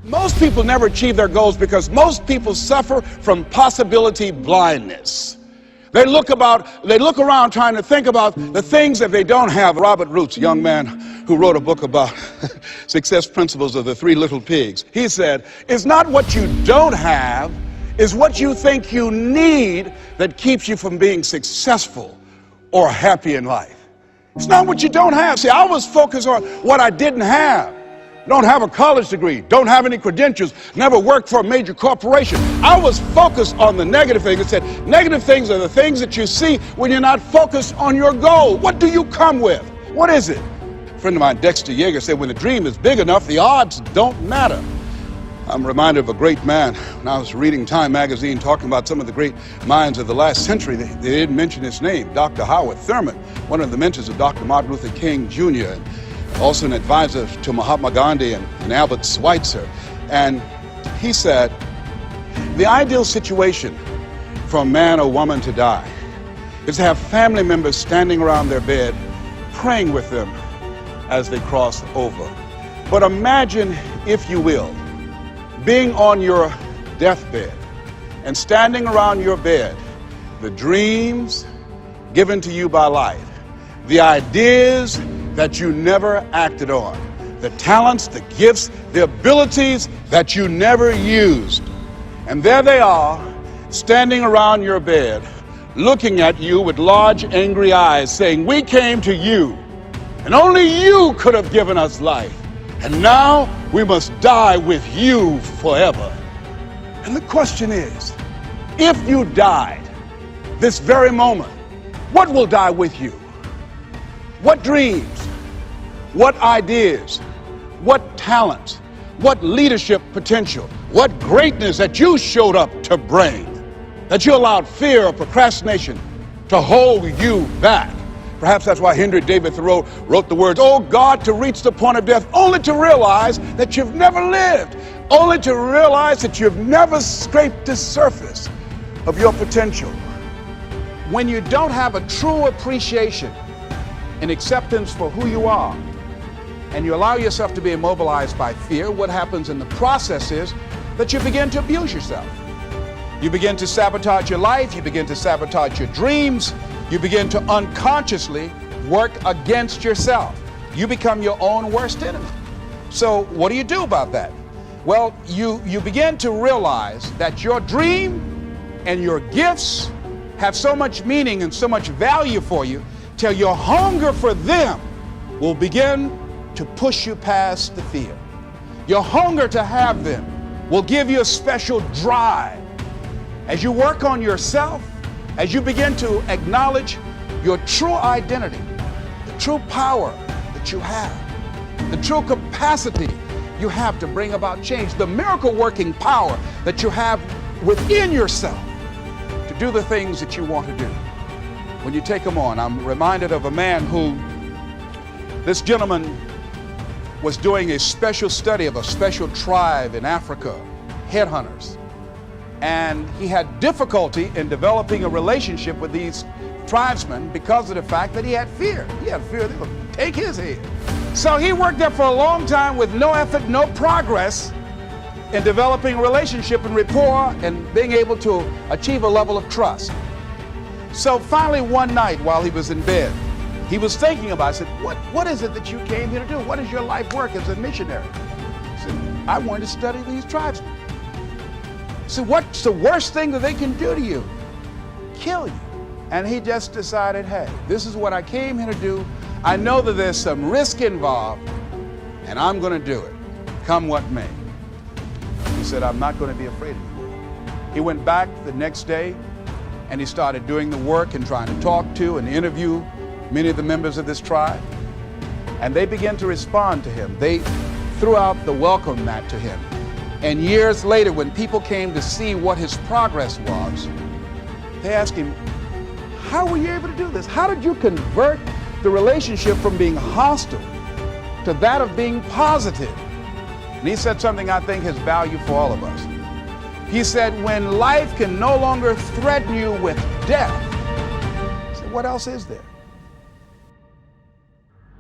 Most people never achieve their goals because most people suffer from possibility blindness. They look around trying to think about the things that they don't have. Robert Roots, a young man who wrote a book about success principles of the Three Little Pigs, he said, it's not what you don't have, it's what you think you need that keeps you from being successful or happy in life. It's not what you don't have. See, I was focused on what I didn't have. Don't have a college degree, don't have any credentials, never worked for a major corporation. I was focused on the negative things. It said negative things are the things that you see when you're not focused on your goal. What do you come with? What is it? A friend of mine, Dexter Yeager, said when the dream is big enough, the odds don't matter. I'm reminded of a great man when I was reading Time magazine talking about some of the great minds of the last century. They didn't mention his name, Dr. Howard Thurman, one of the mentors of Dr. Martin Luther King Jr., and also an advisor to Mahatma Gandhi and Albert Schweitzer. And he said, the ideal situation for a man or woman to die is to have family members standing around their bed praying with them as they cross over. But imagine, if you will, being on your deathbed and standing around your bed, the dreams given to you by life, the ideas that you never acted on, the talents, the gifts, the abilities that you never used. And there they are, standing around your bed, looking at you with large, angry eyes, saying, we came to you, and only you could have given us life. And now we must die with you forever. And the question is, if you died this very moment, what will die with you? What dreams? What ideas? What talents? What leadership potential? What greatness that you showed up to bring? That you allowed fear or procrastination to hold you back? Perhaps that's why Henry David Thoreau wrote the words, oh God, to reach the point of death, only to realize that you've never lived, only to realize that you've never scraped the surface of your potential. When you don't have a true appreciation and acceptance for who you are, and you allow yourself to be immobilized by fear, what happens in the process is that you begin to abuse yourself. You begin to sabotage your life, you begin to sabotage your dreams, you begin to unconsciously work against yourself. You become your own worst enemy. So what do you do about that? Well, you begin to realize that your dream and your gifts have so much meaning and so much value for you till your hunger for them will begin to push you past the fear. Your hunger to have them will give you a special drive. As you work on yourself, as you begin to acknowledge your true identity, the true power that you have, the true capacity you have to bring about change, the miracle working power that you have within yourself to do the things that you want to do. When you take them on, I'm reminded of a man who, this gentleman was doing a special study of a special tribe in Africa, headhunters. And he had difficulty in developing a relationship with these tribesmen because of the fact that he had fear. He had fear they would take his head. So he worked there for a long time with no effort, no progress in developing a relationship and rapport and being able to achieve a level of trust. So finally one night while he was in bed, he was thinking about it. He said, what is it that you came here to do? What is your life work as a missionary? He said, I wanted to study these tribesmen. So what's the worst thing that they can do to you? Kill you. And he just decided, hey, this is what I came here to do. I know that there's some risk involved, and I'm going to do it, come what may. He said, I'm not going to be afraid anymore. He went back the next day, and he started doing the work and trying to talk to and interview many of the members of this tribe. And they began to respond to him. They threw out the welcome mat to him. And years later, when people came to see what his progress was, they asked him, how were you able to do this? How did you convert the relationship from being hostile to that of being positive? And he said something I think has value for all of us. He said, when life can no longer threaten you with death, he said, what else is there?